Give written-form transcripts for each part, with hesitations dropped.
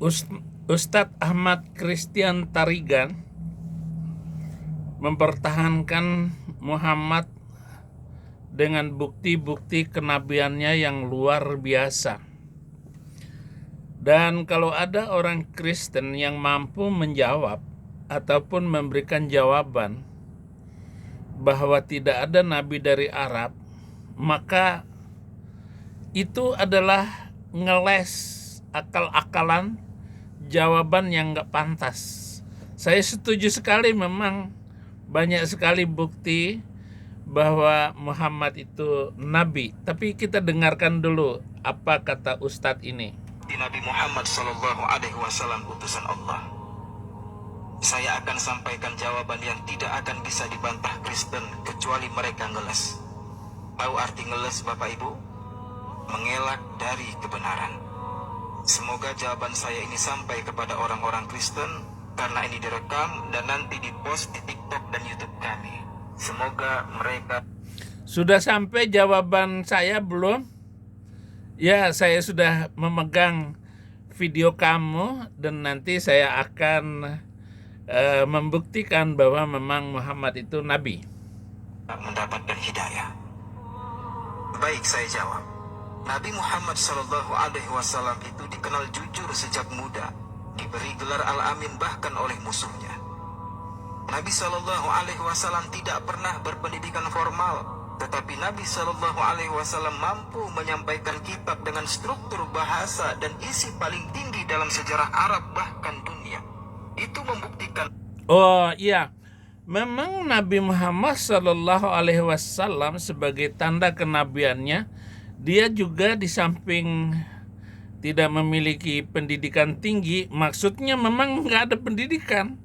Ust- Ustadz Ahmad Christian Tarigan mempertahankan Muhammad dengan bukti-bukti kenabiannya yang luar biasa. Dan kalau ada orang Kristen yang mampu menjawab ataupun memberikan jawaban bahwa tidak ada nabi dari Arab, maka itu adalah ngeles akal-akalan, jawaban yang nggak pantas. Saya setuju sekali, memang banyak sekali bukti bahwa Muhammad itu nabi. Tapi kita dengarkan dulu apa kata Ustadz ini. Nabi Muhammad Sallallahu Alaihi Wasallam utusan Allah. Saya akan sampaikan jawaban yang tidak akan bisa dibantah Kristen kecuali mereka ngeles. Tahu arti ngeles, Bapak Ibu? Mengelak dari kebenaran. Semoga jawaban saya ini sampai kepada orang-orang Kristen, karena ini direkam dan nanti dipost di TikTok dan YouTube kami. Semoga mereka... Sudah sampai jawaban saya belum? Ya, saya sudah memegang video kamu dan nanti saya akan membuktikan bahwa memang Muhammad itu nabi. mendapatkan hidayah. Baik, saya jawab. Nabi Muhammad Sallallahu Alaihi Wasallam itu dikenal jujur sejak muda, diberi gelar Al-Amin bahkan oleh musuhnya. Nabi Sallallahu Alaihi Wasallam tidak pernah berpendidikan formal, tetapi Nabi Sallallahu Alaihi Wasallam mampu menyampaikan kitab dengan struktur bahasa dan isi paling tinggi dalam sejarah Arab bahkan dunia. Itu membuktikan. Oh iya, memang Nabi Muhammad Shallallahu Alaihi Wasallam sebagai tanda kenabiannya, dia juga di samping tidak memiliki pendidikan tinggi, maksudnya memang nggak ada pendidikan.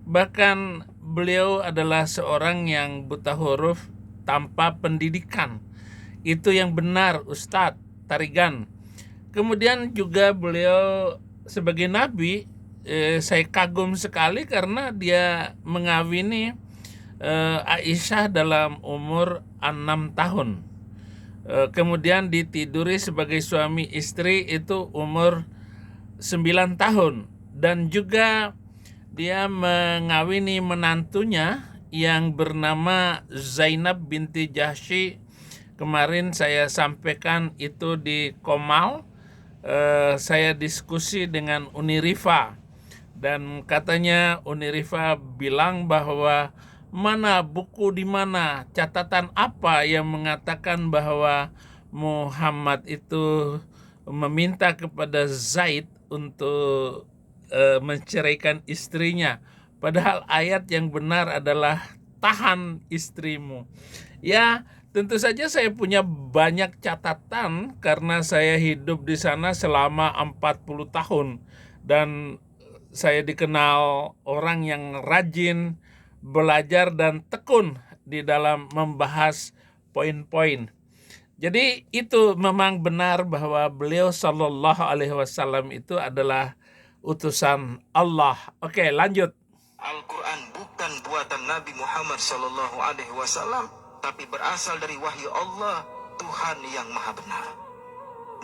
Bahkan beliau adalah seorang yang buta huruf tanpa pendidikan. Itu yang benar, Ustadz Tarigan. Kemudian juga beliau sebagai nabi, saya kagum sekali karena dia mengawini Aisyah dalam umur 6 tahun. Kemudian ditiduri sebagai suami istri itu umur 9 tahun. Dan juga dia mengawini menantunya yang bernama Zainab binti Jahsy. Kemarin saya sampaikan itu di Komal. Saya diskusi dengan Unirifa. Dan katanya Unirifa bilang bahwa mana buku di mana, catatan apa yang mengatakan bahwa Muhammad itu meminta kepada Zaid untuk menceraikan istrinya. Padahal ayat yang benar adalah tahan istrimu. Ya, tentu saja saya punya banyak catatan karena saya hidup di sana selama 40 tahun. Dan saya dikenal orang yang rajin belajar dan tekun di dalam membahas poin-poin. Jadi itu memang benar bahwa beliau Shallallahu Alaihi Wasallam itu adalah utusan Allah. Oke, lanjut. Al-Quran bukan buatan Nabi Muhammad Sallallahu Alaihi Wasallam, tapi berasal dari wahyu Allah, Tuhan yang Maha Benar.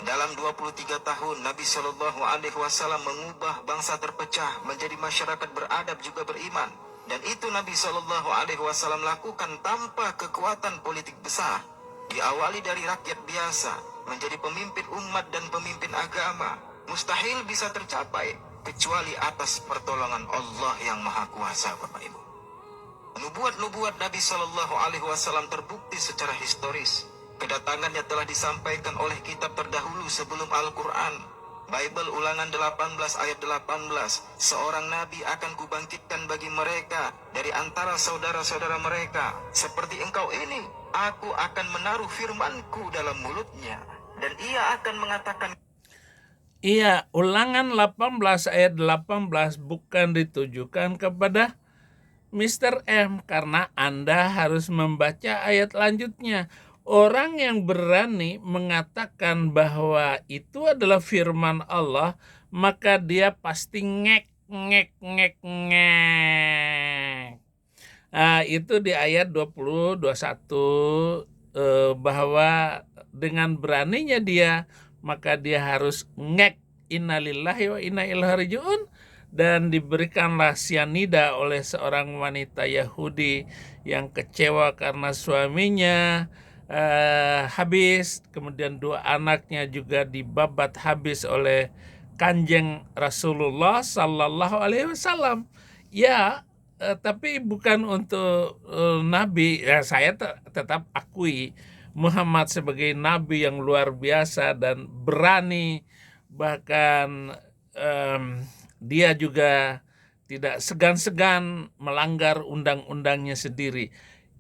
Dalam 23 tahun, Nabi Sallallahu Alaihi Wasallam mengubah bangsa terpecah menjadi masyarakat beradab juga beriman. Dan itu Nabi Sallallahu Alaihi Wasallam lakukan tanpa kekuatan politik besar. Diawali dari rakyat biasa, menjadi pemimpin umat dan pemimpin agama. Mustahil bisa tercapai kecuali atas pertolongan Allah yang Maha Kuasa, Bapak Ibu. Nubuat-nubuat Nabi Sallallahu Alaihi Wasallam terbukti secara historis. Kedatangannya telah disampaikan oleh kitab terdahulu sebelum Al-Quran. Bible Ulangan 18 ayat 18. Seorang nabi akan kubangkitkan bagi mereka dari antara saudara-saudara mereka. Seperti engkau ini, aku akan menaruh firmanku dalam mulutnya. Dan ia akan mengatakan. Iya, Ulangan 18 ayat 18 bukan ditujukan kepada Mr. M karena Anda harus membaca ayat lanjutnya. Orang yang berani mengatakan bahwa itu adalah firman Allah, maka dia pasti ngek. Nah, itu di ayat 20, 21 bahwa dengan beraninya dia, maka dia harus ngek innalillahi wa inna ilaihi raji'un, dan diberikanlah sianida oleh seorang wanita Yahudi yang kecewa karena suaminya habis, kemudian 2 anaknya juga dibabat habis oleh Kanjeng Rasulullah Sallallahu Alaihi Wasallam. Ya, tapi bukan untuk Nabi. Ya, saya tetap akui Muhammad sebagai Nabi yang luar biasa dan berani, bahkan dia juga tidak segan-segan melanggar undang-undangnya sendiri.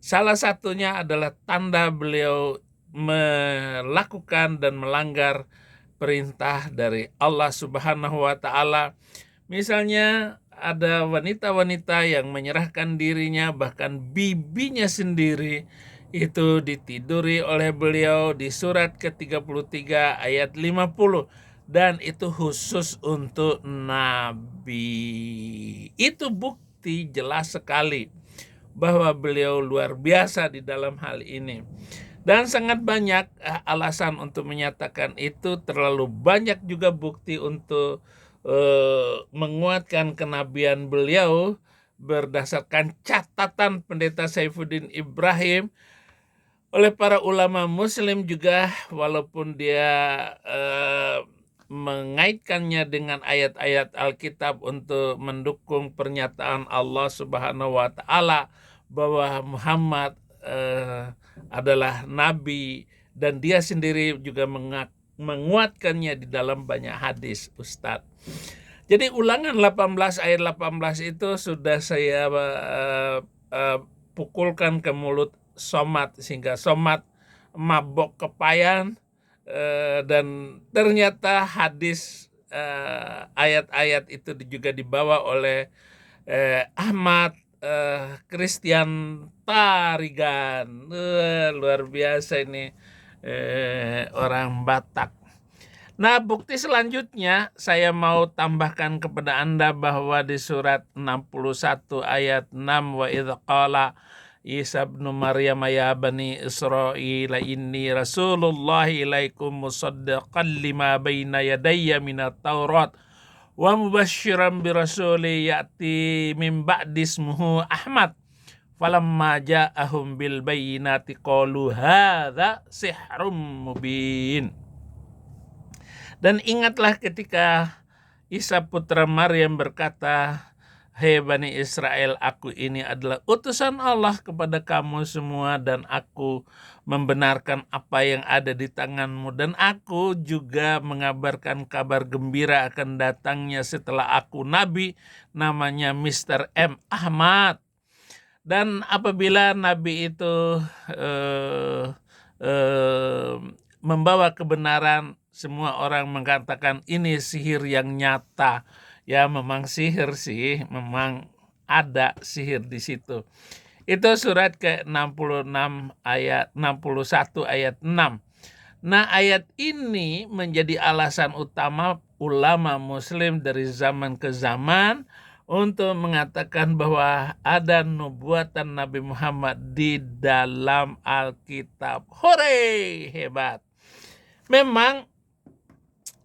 Salah satunya adalah tanda beliau melakukan dan melanggar perintah dari Allah Subhanahu wa Ta'ala. Misalnya ada wanita-wanita yang menyerahkan dirinya, bahkan bibinya sendiri itu ditiduri oleh beliau di surat ke-33 ayat 50. Dan itu khusus untuk Nabi. Itu bukti jelas sekali bahwa beliau luar biasa di dalam hal ini. Dan sangat banyak alasan untuk menyatakan itu. Terlalu banyak juga bukti untuk menguatkan kenabian beliau berdasarkan catatan Pendeta Saifuddin Ibrahim oleh para ulama Muslim juga, walaupun dia mengaitkannya dengan ayat-ayat Alkitab untuk mendukung pernyataan Allah Subhanahu wa Ta'ala bahwa Muhammad adalah nabi, dan dia sendiri juga menguatkannya di dalam banyak hadis, Ustadz. Jadi Ulangan 18 ayat 18 itu sudah saya pukulkan ke mulut Somad sehingga Somad mabok kepayan, dan ternyata hadis ayat-ayat itu juga dibawa oleh Ahmad Christian Tarigan. Luar biasa ini orang Batak. Nah, bukti selanjutnya saya mau tambahkan kepada Anda bahwa di surat 61 ayat 6, wa idz qala Isa bin Maryam ya bani Israil inni rasulullah ilaikum musaddiqan lima baina yadayya minat Taurat wa mubasysyiran bi rasuli ya'ti min ba'di ismuhu Ahmad falamma ja'ahum bil bayyinati qalu hadza sihrun mubin. Dan ingatlah ketika Isa putra Maryam berkata, "Hei Bani Israel, aku ini adalah utusan Allah kepada kamu semua, dan aku membenarkan apa yang ada di tanganmu, dan aku juga mengabarkan kabar gembira akan datangnya setelah aku Nabi, namanya Mr. M. Ahmad. Dan apabila Nabi itu membawa kebenaran, semua orang mengatakan ini sihir yang nyata." Ya, memang sihir sih, memang ada sihir di situ. Itu surat ke-66 ayat 61 ayat 6. Nah, ayat ini menjadi alasan utama ulama Muslim dari zaman ke zaman untuk mengatakan bahwa ada nubuatan Nabi Muhammad di dalam Alkitab. Hore, hebat. Memang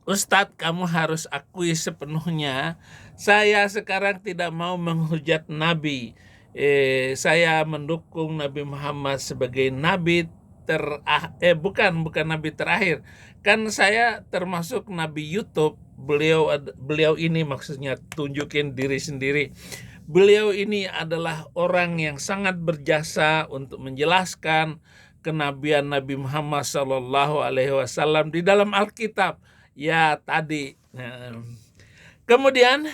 Ustadz, kamu harus akui sepenuhnya, saya sekarang tidak mau menghujat Nabi. Saya mendukung Nabi Muhammad sebagai Nabi bukan Nabi terakhir. Kan saya termasuk Nabi YouTube. Beliau ini, maksudnya tunjukin diri sendiri. Beliau ini adalah orang yang sangat berjasa untuk menjelaskan kenabian Nabi Muhammad SAW di dalam Alkitab. Ya, tadi. Kemudian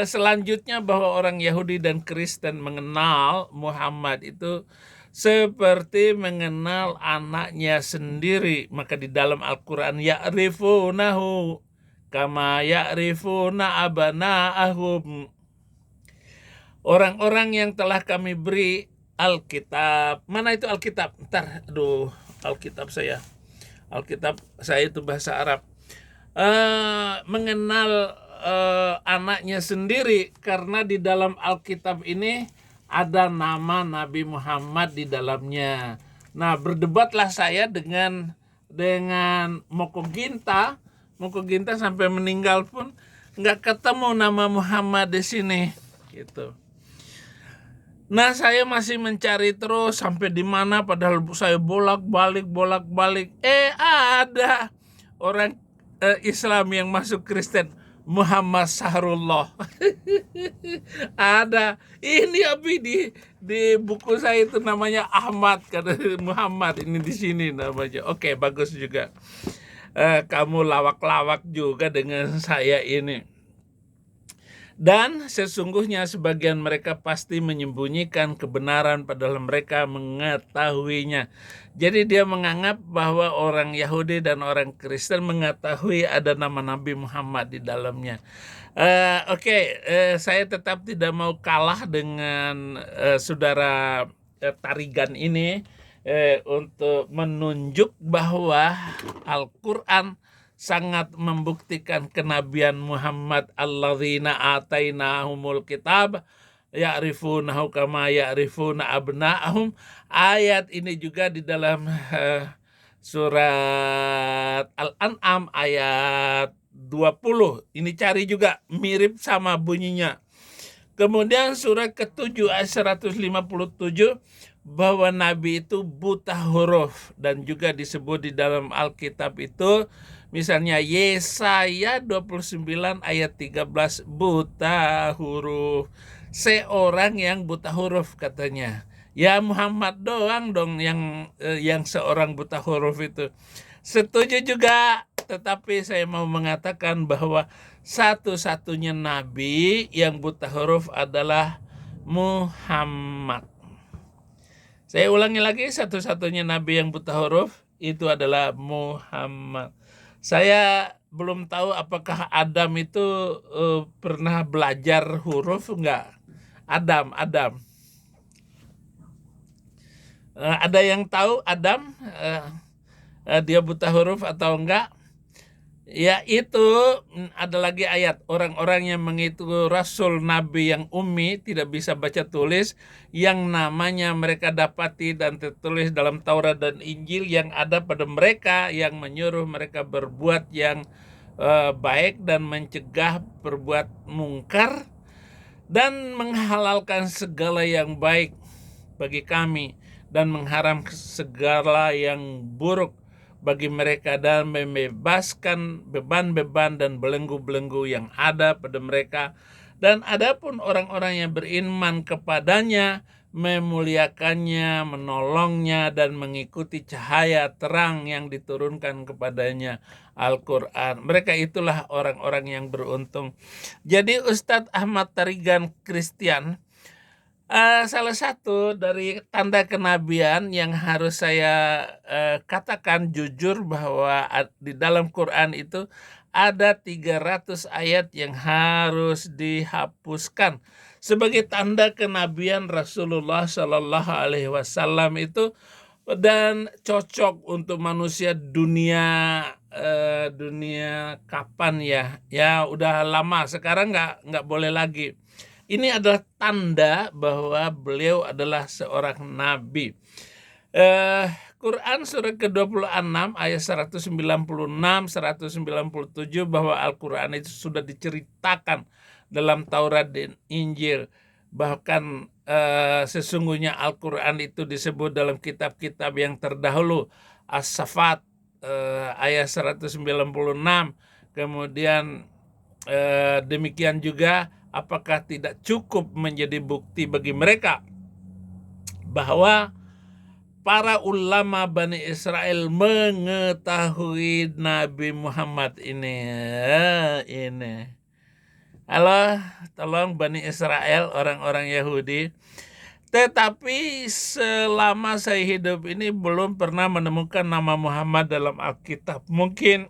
selanjutnya bahwa orang Yahudi dan Kristen mengenal Muhammad itu seperti mengenal anaknya sendiri. Maka di dalam Al-Quran, ya'rifunahu kama ya'rifuna abana'ahum. Orang-orang yang telah kami beri Alkitab. Mana itu Alkitab? Alkitab saya itu bahasa Arab. Mengenal anaknya sendiri, karena di dalam Alkitab ini ada nama Nabi Muhammad di dalamnya. Nah, berdebatlah saya dengan Moko Ginta Muko Ginta sampai meninggal pun nggak ketemu nama Muhammad di sini, gitu. Nah, saya masih mencari terus sampai di mana, padahal saya bolak-balik. Ada orang Islam yang masuk Kristen, Muhammad Sahrullah. Ada. Ini Abi di buku saya itu namanya Ahmad, kata Muhammad ini di sini namanya. Oke, bagus juga. Kamu lawak-lawak juga dengan saya ini. Dan sesungguhnya sebagian mereka pasti menyembunyikan kebenaran padahal mereka mengetahuinya. Jadi dia menganggap bahwa orang Yahudi dan orang Kristen mengetahui ada nama Nabi Muhammad di dalamnya. Saya tetap tidak mau kalah dengan saudara Tarigan ini untuk menunjuk bahwa Al-Quran sangat membuktikan kenabian Muhammad. Alladzina atainahumul kitab ya'rifunahu kama ya'rifuna abna'ahum. Ayat ini juga di dalam surat Al-An'am ayat 20. Ini cari juga, mirip sama bunyinya. Kemudian surat ke-7 ayat 157, bahwa Nabi itu buta huruf, dan juga disebut di dalam Alkitab itu, misalnya Yesaya 29 ayat 13, buta huruf. Seorang yang buta huruf katanya. Ya Muhammad doang dong yang seorang buta huruf itu. Setuju juga, tetapi saya mau mengatakan bahwa satu-satunya nabi yang buta huruf adalah Muhammad. Saya ulangi lagi, satu-satunya nabi yang buta huruf itu adalah Muhammad. Saya belum tahu apakah Adam itu pernah belajar huruf enggak. Adam. Ada yang tahu Adam dia buta huruf atau enggak? Ya, itu ada lagi ayat orang-orang yang mengikuti Rasul Nabi yang ummi, tidak bisa baca tulis, yang namanya mereka dapati dan tertulis dalam Taurat dan Injil yang ada pada mereka, yang menyuruh mereka berbuat yang baik dan mencegah berbuat mungkar dan menghalalkan segala yang baik bagi kami dan mengharam segala yang buruk bagi mereka dan membebaskan beban-beban dan belenggu-belenggu yang ada pada mereka. Dan adapun orang-orang yang beriman kepadanya, memuliakannya, menolongnya, dan mengikuti cahaya terang yang diturunkan kepadanya, Al-Quran. Mereka itulah orang-orang yang beruntung. Jadi Ustadz Ahmad Tarigan Christian, salah satu dari tanda kenabian yang harus saya katakan jujur bahwa di dalam Quran itu ada 300 ayat yang harus dihapuskan sebagai tanda kenabian Rasulullah Shallallahu Alaihi Wasallam itu, dan cocok untuk manusia dunia kapan ya udah lama, sekarang nggak boleh lagi. Ini adalah tanda bahwa beliau adalah seorang nabi. Quran surah ke-26 ayat 196, 197 bahwa Al-Quran itu sudah diceritakan dalam Taurat dan Injil. Bahkan sesungguhnya Al-Quran itu disebut dalam kitab-kitab yang terdahulu. As-Safat ayat 196. Kemudian demikian juga, apakah tidak cukup menjadi bukti bagi mereka bahwa para ulama Bani Israel mengetahui Nabi Muhammad ini. Halo, tolong Bani Israel, orang-orang Yahudi. Tetapi selama saya hidup ini belum pernah menemukan nama Muhammad dalam Alkitab. Mungkin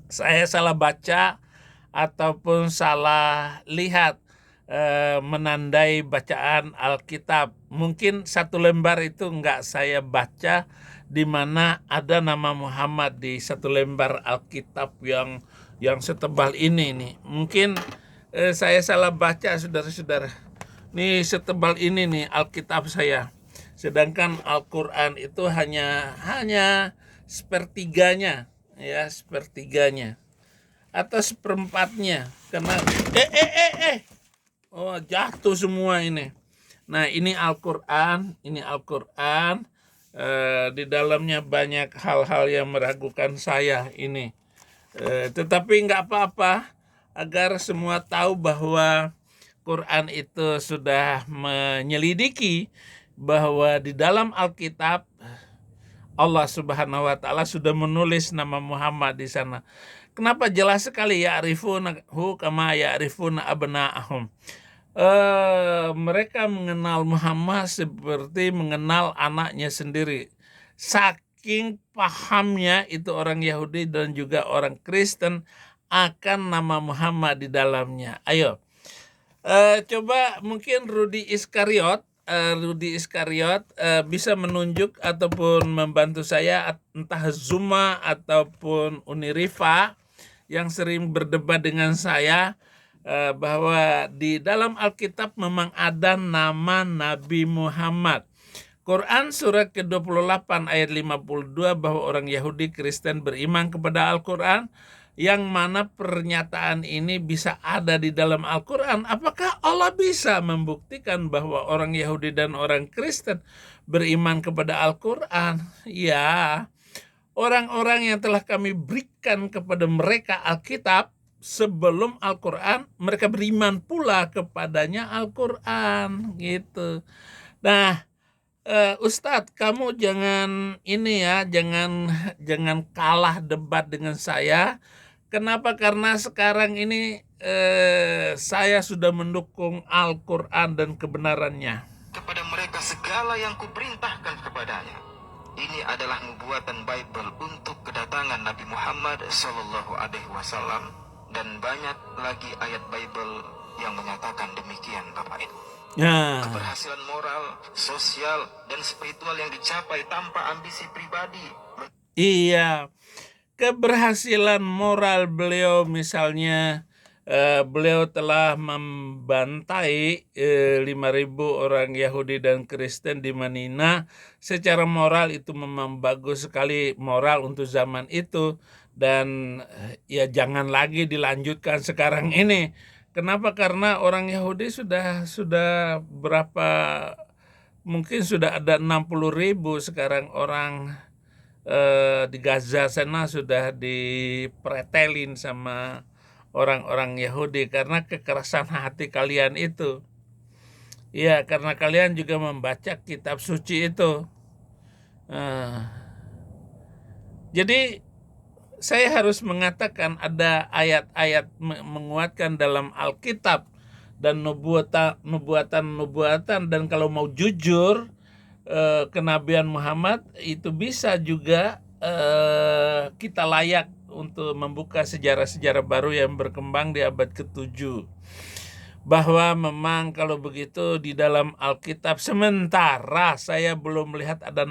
saya salah baca ataupun salah lihat menandai bacaan Alkitab. Mungkin satu lembar itu enggak saya baca di mana ada nama Muhammad di satu lembar Alkitab yang setebal ini nih. Mungkin saya salah baca, saudara-saudara. Nih setebal ini nih Alkitab saya. Sedangkan Al-Quran itu hanya sepertiganya. ya sepertiganya atau seperempatnya, karena oh jatuh semua ini. Nah ini Al-Quran, di dalamnya banyak hal-hal yang meragukan saya ini. Tetapi nggak apa-apa, agar semua tahu bahwa Quran itu sudah menyelidiki bahwa di dalam Alkitab Allah Subhanahu wa taala sudah menulis nama Muhammad di sana. Kenapa jelas sekali ya'rifunahu kama ya'rifuna abna'ahum. Mereka mengenal Muhammad seperti mengenal anaknya sendiri. Saking pahamnya itu orang Yahudi dan juga orang Kristen akan nama Muhammad di dalamnya. Ayo, coba mungkin Rudy Iskariot bisa menunjuk ataupun membantu saya, entah Zuma ataupun Unirifa yang sering berdebat dengan saya, bahwa di dalam Alkitab memang ada nama Nabi Muhammad. Quran surat ke-28 ayat 52 bahwa orang Yahudi Kristen beriman kepada Al-Quran, yang mana pernyataan ini bisa ada di dalam Al-Quran. Apakah Allah bisa membuktikan bahwa orang Yahudi dan orang Kristen beriman kepada Al-Quran? Ya, orang-orang yang telah kami berikan kepada mereka Alkitab sebelum Al-Quran, mereka beriman pula kepadanya Al-Quran, gitu. Nah, Ustadz, kamu jangan jangan kalah debat dengan saya. Kenapa? Karena sekarang ini saya sudah mendukung Al-Quran dan kebenarannya. Kepada mereka segala yang kuperintahkan kepadanya. Ini adalah nubuatan Bible untuk kedatangan Nabi Muhammad Sallallahu Alaihi Wasallam, dan banyak lagi ayat Bible yang menyatakan demikian, Bapak Ibu. Keberhasilan moral, sosial, dan spiritual yang dicapai tanpa ambisi pribadi. Iya, keberhasilan moral beliau misalnya, beliau telah membantai 5.000 orang Yahudi dan Kristen di Madinah. Secara moral itu memang bagus sekali moral untuk zaman itu, dan ya jangan lagi dilanjutkan sekarang ini. Kenapa? Karena orang Yahudi sudah berapa, mungkin sudah ada 60.000 sekarang orang di Gaza sana sudah dipretelin sama orang-orang Yahudi karena kekerasan hati kalian itu. Ya, karena kalian juga membaca kitab suci itu. Jadi saya harus mengatakan ada ayat-ayat menguatkan dalam Alkitab dan nubuatan, dan kalau mau jujur, kenabian Muhammad itu bisa juga kita layak untuk membuka sejarah-sejarah baru yang berkembang di abad ke-7. Bahwa memang kalau begitu di dalam Alkitab, sementara saya belum melihat ada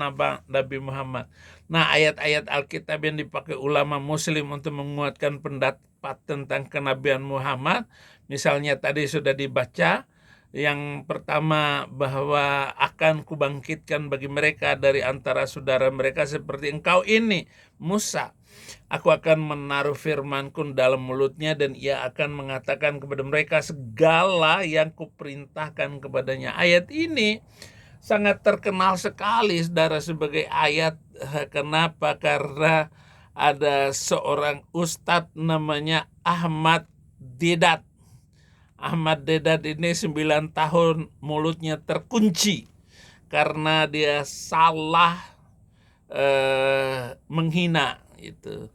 Nabi Muhammad. Nah, ayat-ayat Alkitab yang dipakai ulama muslim untuk menguatkan pendapat tentang kenabian Muhammad, misalnya tadi sudah dibaca, yang pertama bahwa akan kubangkitkan bagi mereka dari antara saudara mereka seperti engkau ini, Musa. Aku akan menaruh firmanku dalam mulutnya, dan ia akan mengatakan kepada mereka segala yang kuperintahkan kepadanya. Ayat ini sangat terkenal sekali, saudara, sebagai ayat. Kenapa? Karena ada seorang ustadz namanya Ahmad Deedat. Ahmad Deedat ini 9 tahun mulutnya terkunci karena dia salah menghina itu.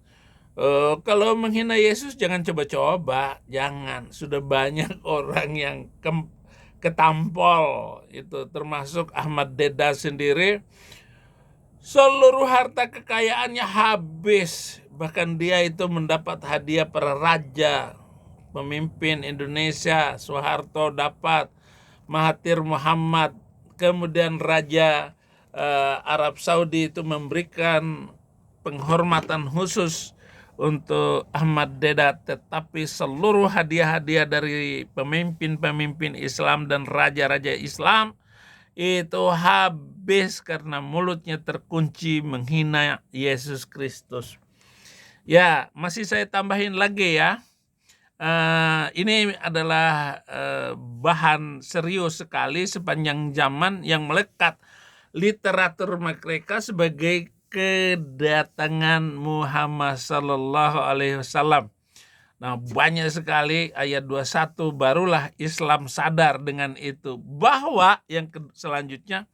Kalau menghina Yesus jangan coba-coba, jangan. Sudah banyak orang yang ketampol itu, termasuk Ahmad Deedat sendiri. Seluruh harta kekayaannya habis, bahkan dia itu mendapat hadiah para raja. Pemimpin Indonesia Soeharto dapat, Mahathir Muhammad, kemudian Raja Arab Saudi itu memberikan penghormatan khusus untuk Ahmad Deedat. Tetapi seluruh hadiah-hadiah dari pemimpin-pemimpin Islam dan raja-raja Islam itu habis karena mulutnya terkunci menghina Yesus Kristus. Ya, masih saya tambahin lagi ya. Ini adalah bahan serius sekali sepanjang zaman yang melekat literatur mereka sebagai kedatangan Muhammad Sallallahu Alaihi Wasallam. Nah, banyak sekali ayat 21 barulah Islam sadar dengan itu, bahwa yang selanjutnya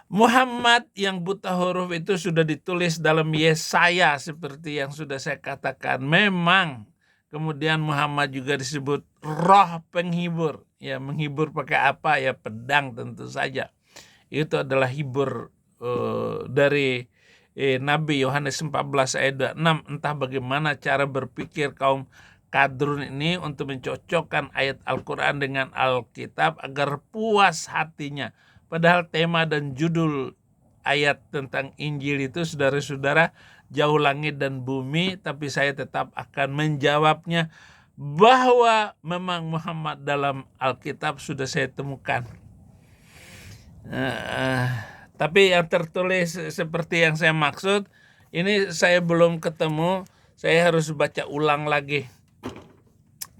Muhammad yang buta huruf itu sudah ditulis dalam Yesaya seperti yang sudah saya katakan. Memang kemudian Muhammad juga disebut roh penghibur. Ya, menghibur pakai apa? Ya, pedang tentu saja. Itu adalah hibur dari Nabi Yohanes 14 ayat 26. Entah bagaimana cara berpikir kaum kadrun ini untuk mencocokkan ayat Al-Quran dengan Alkitab agar puas hatinya. Padahal tema dan judul ayat tentang Injil itu, saudara-saudara, jauh langit dan bumi, tapi saya tetap akan menjawabnya bahwa memang Muhammad dalam Alkitab sudah saya temukan. Tapi yang tertulis seperti yang saya maksud, ini saya belum ketemu, saya harus baca ulang lagi.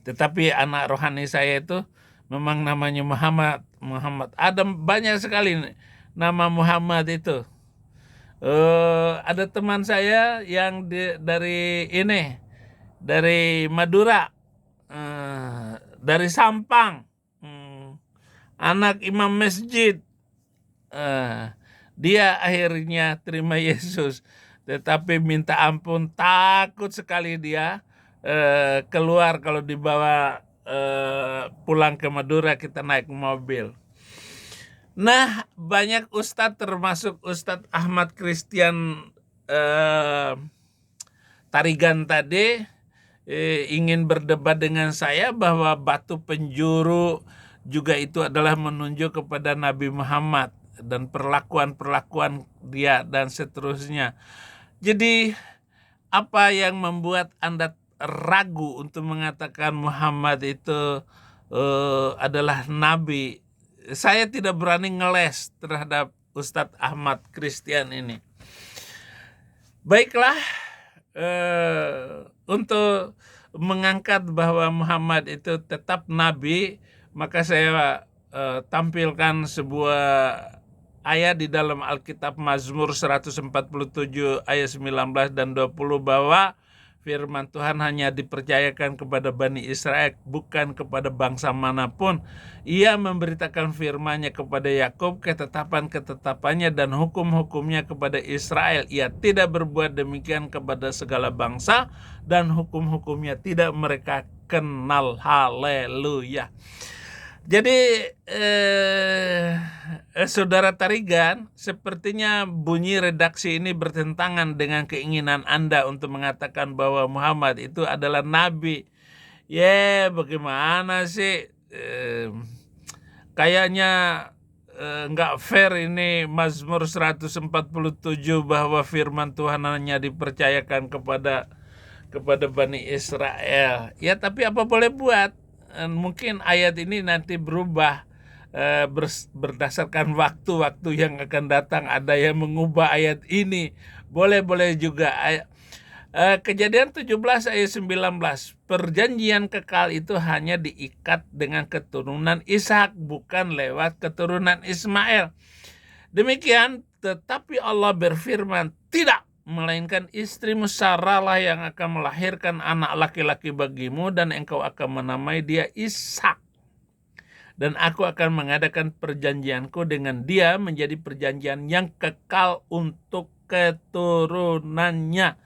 Tetapi anak rohani saya itu memang namanya Muhammad. Ada banyak sekali nama Muhammad itu. Ada teman saya yang dari Madura, dari Sampang, anak imam masjid. Dia akhirnya terima Yesus, tetapi minta ampun, takut sekali dia keluar kalau dibawa pulang ke Madura, kita naik mobil. Nah, banyak ustadz, termasuk Ustadz Ahmad Christian Tarigan tadi, ingin berdebat dengan saya bahwa batu penjuru juga itu adalah menunjuk kepada Nabi Muhammad dan perlakuan-perlakuan dia dan seterusnya. Jadi apa yang membuat Anda ragu untuk mengatakan Muhammad itu adalah nabi? Saya tidak berani ngeles terhadap Ustadz Ahmad Christian ini. Baiklah, untuk mengangkat bahwa Muhammad itu tetap nabi, maka saya tampilkan sebuah ayat di dalam Alkitab Mazmur 147 ayat 19 dan 20 bahwa firman Tuhan hanya dipercayakan kepada Bani Israel, bukan kepada bangsa manapun. Ia memberitakan firman-Nya kepada Yakub, ketetapan-ketetapannya dan hukum-hukumnya kepada Israel. Ia tidak berbuat demikian kepada segala bangsa, dan hukum-hukumnya tidak mereka kenal. Haleluya. Jadi saudara Tarigan, sepertinya bunyi redaksi ini bertentangan dengan keinginan Anda untuk mengatakan bahwa Muhammad itu adalah nabi. Bagaimana sih? Kayaknya nggak fair ini Mazmur 147 bahwa firman Tuhan hanya dipercayakan kepada Bani Israel. Ya, tapi apa boleh buat? Mungkin ayat ini nanti berubah berdasarkan waktu-waktu yang akan datang. Ada yang mengubah ayat ini, boleh juga. Kejadian 17 ayat 19, perjanjian kekal itu hanya diikat dengan keturunan Ishak, bukan lewat keturunan Ismail. Demikian, tetapi Allah berfirman, tidak, melainkan istrimu Sarah lah yang akan melahirkan anak laki-laki bagimu, dan engkau akan menamai dia Ishak. Dan aku akan mengadakan perjanjianku dengan dia menjadi perjanjian yang kekal untuk keturunannya.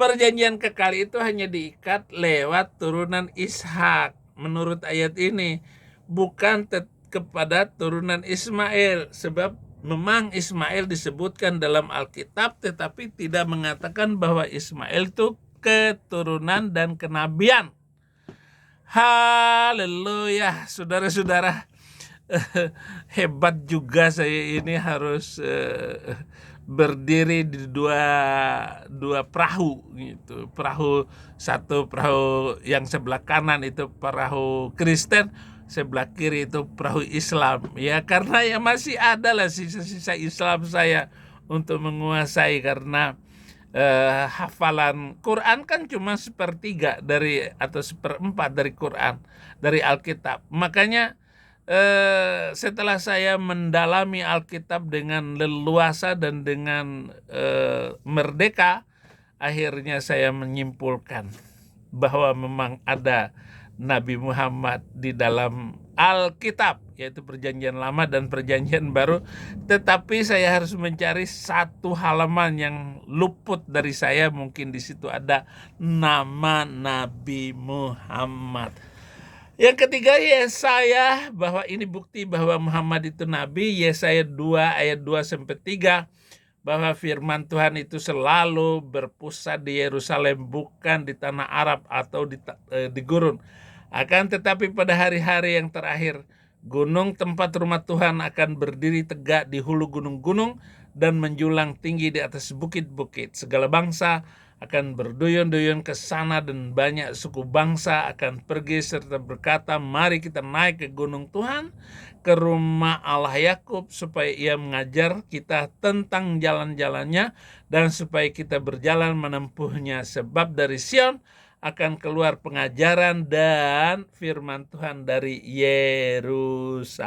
Perjanjian kekal itu hanya diikat lewat turunan Ishak menurut ayat ini, bukan kepada turunan Ismail, sebab memang Ismail disebutkan dalam Alkitab, tetapi tidak mengatakan bahwa Ismail itu keturunan dan kenabian. Haleluya, saudara-saudara. Hebat juga saya ini harus berdiri di dua perahu gitu. Satu perahu yang sebelah kanan itu perahu Kristen, sebelah kiri itu perahu Islam. Ya, karena ya masih ada lah sisa-sisa Islam saya untuk menguasai, karena hafalan Quran kan cuma sepertiga dari atau seperempat dari Quran, dari Alkitab. Makanya setelah saya mendalami Alkitab dengan leluasa dan dengan merdeka, akhirnya saya menyimpulkan bahwa memang ada Nabi Muhammad di dalam Alkitab, yaitu Perjanjian Lama dan Perjanjian Baru. Tetapi saya harus mencari satu halaman yang luput dari saya. Mungkin di situ ada nama Nabi Muhammad. Yang ketiga, Yesaya, bahwa ini bukti bahwa Muhammad itu Nabi. Yesaya 2 ayat 2-3, bahwa firman Tuhan itu selalu berpusat di Yerusalem, bukan di tanah Arab atau di gurun. Akan tetapi pada hari-hari yang terakhir, gunung tempat rumah Tuhan akan berdiri tegak di hulu gunung-gunung dan menjulang tinggi di atas bukit-bukit. Segala bangsa akan berduyun-duyun ke sana dan banyak suku bangsa akan pergi serta berkata, mari kita naik ke gunung Tuhan, ke rumah Allah Yakub, supaya ia mengajar kita tentang jalan-jalannya dan supaya kita berjalan menempuhnya. Sebab dari Sion akan keluar pengajaran dan firman Tuhan dari Yerusalem.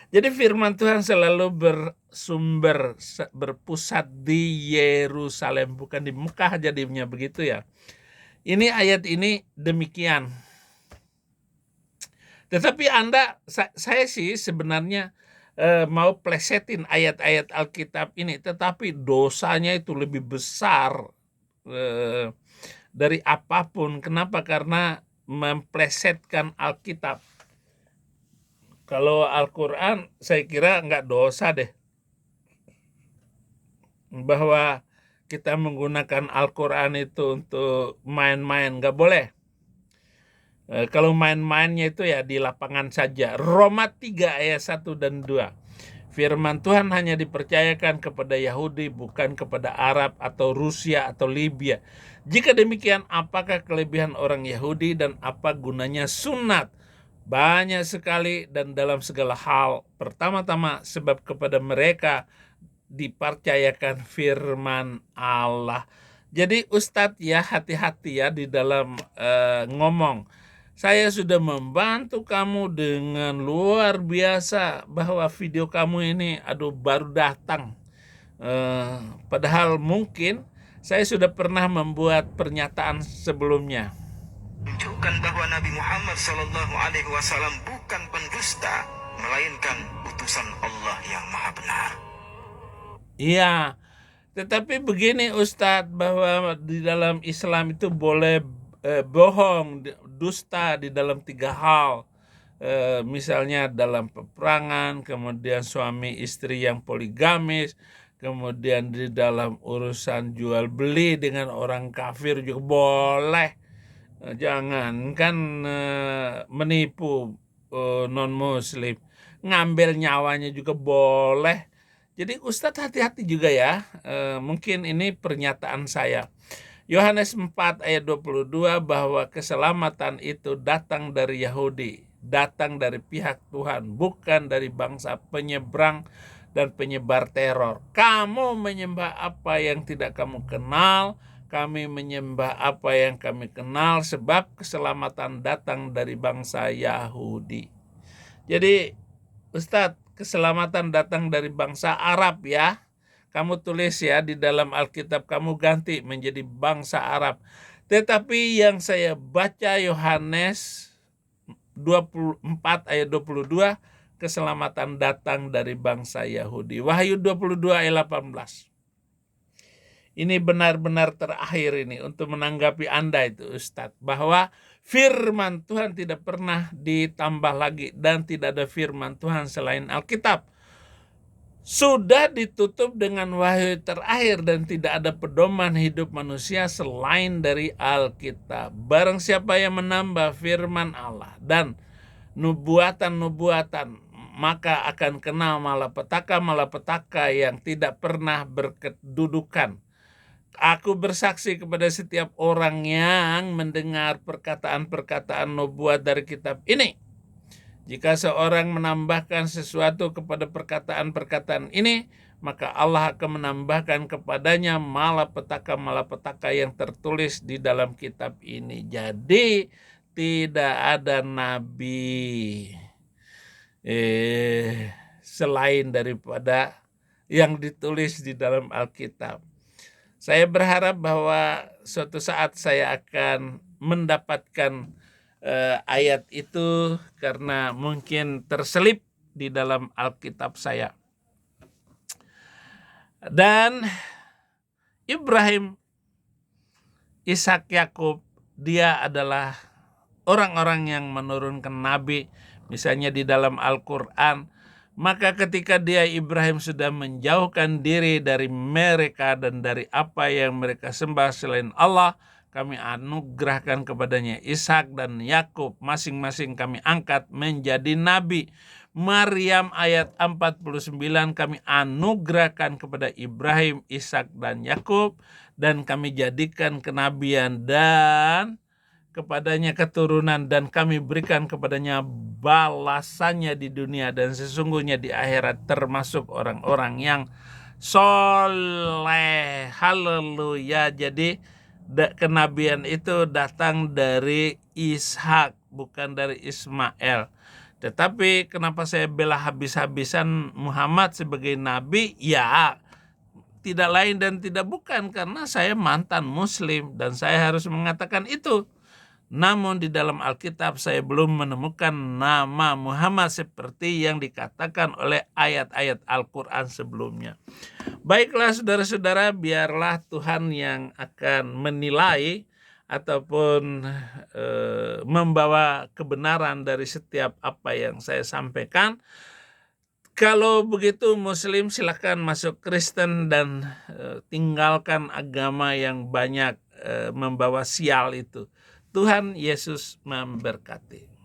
Jadi firman Tuhan selalu berpusat di Yerusalem, bukan di Mekah jadinya begitu ya. Ini ayat ini demikian. Tetapi saya sih sebenarnya mau plesetin ayat-ayat Alkitab ini, tetapi dosanya itu lebih besar dari apapun. Kenapa? Karena memplesetkan Alkitab. Kalau Al-Quran saya kira nggak dosa deh, bahwa kita menggunakan Al-Quran itu untuk main-main, nggak boleh. Kalau main-mainnya itu ya di lapangan saja. Roma 3 ayat 1 dan 2. Firman Tuhan hanya dipercayakan kepada Yahudi, bukan kepada Arab atau Rusia atau Libya. Jika demikian, apakah kelebihan orang Yahudi dan apa gunanya sunat? Banyak sekali dan dalam segala hal. Pertama-tama sebab kepada mereka dipercayakan firman Allah. Jadi Ustadz ya, hati-hati ya di dalam ngomong. Saya sudah membantu kamu dengan luar biasa, bahwa video kamu ini baru datang. Padahal mungkin saya sudah pernah membuat pernyataan sebelumnya. Menunjukkan bahwa Nabi Muhammad SAW bukan pendusta, melainkan utusan Allah yang maha benar. Iya, tetapi begini Ustadz, bahwa di dalam Islam itu boleh bohong, dusta di dalam 3 hal. Misalnya dalam peperangan, kemudian suami istri yang poligamis, kemudian di dalam urusan jual beli dengan orang kafir juga boleh. Jangan kan menipu non muslim, ngambil nyawanya juga boleh. Jadi Ustadz hati-hati juga ya. Mungkin ini pernyataan saya. Yohanes 4 ayat 22, bahwa keselamatan itu datang dari Yahudi, datang dari pihak Tuhan, bukan dari bangsa penyeberang dan penyebar teror. Kamu menyembah apa yang tidak kamu kenal, kami menyembah apa yang kami kenal, sebab keselamatan datang dari bangsa Yahudi. Jadi Ustadz, keselamatan datang dari bangsa Arab ya. Kamu tulis ya di dalam Alkitab, kamu ganti menjadi bangsa Arab. Tetapi yang saya baca Yohanes 24 ayat 22, keselamatan datang dari bangsa Yahudi. Wahyu 22 ayat 18. Ini benar-benar terakhir ini untuk menanggapi Anda itu Ustadz, bahwa firman Tuhan tidak pernah ditambah lagi dan tidak ada firman Tuhan selain Alkitab. Sudah ditutup dengan wahyu terakhir dan tidak ada pedoman hidup manusia selain dari Alkitab. Barang siapa yang menambah firman Allah dan nubuatan-nubuatan, maka akan kena malapetaka yang tidak pernah berkedudukan. Aku bersaksi kepada setiap orang yang mendengar perkataan-perkataan nubuat dari kitab ini. Jika seorang menambahkan sesuatu kepada perkataan-perkataan ini, maka Allah akan menambahkan kepadanya malapetaka-malapetaka yang tertulis di dalam kitab ini. Jadi tidak ada nabi selain daripada yang ditulis di dalam Alkitab. Saya berharap bahwa suatu saat saya akan mendapatkan ayat itu karena mungkin terselip di dalam Alkitab saya. Dan Ibrahim, Ishak, Yakub, dia adalah orang-orang yang menurunkan nabi, misalnya di dalam Al-Quran. Maka ketika dia Ibrahim sudah menjauhkan diri dari mereka dan dari apa yang mereka sembah selain Allah, kami anugerahkan kepadanya Ishak dan Yakub, masing-masing kami angkat menjadi nabi. Maryam ayat 49, kami anugerahkan kepada Ibrahim, Ishak dan Yakub, dan kami jadikan kenabian dan kepadanya keturunan, dan kami berikan kepadanya balasannya di dunia dan sesungguhnya di akhirat, termasuk orang-orang yang soleh. Haleluya. Jadi kenabian itu datang dari Ishak, bukan dari Ismail. Tetapi kenapa saya bela habis-habisan Muhammad sebagai nabi? Ya, tidak lain dan tidak bukan karena saya mantan muslim dan saya harus mengatakan itu. Namun di dalam Alkitab saya belum menemukan nama Muhammad seperti yang dikatakan oleh ayat-ayat Al-Quran sebelumnya. Baiklah saudara-saudara, biarlah Tuhan yang akan menilai ataupun membawa kebenaran dari setiap apa yang saya sampaikan. Kalau begitu Muslim silakan masuk Kristen dan tinggalkan agama yang banyak membawa sial itu. Tuhan Yesus memberkati.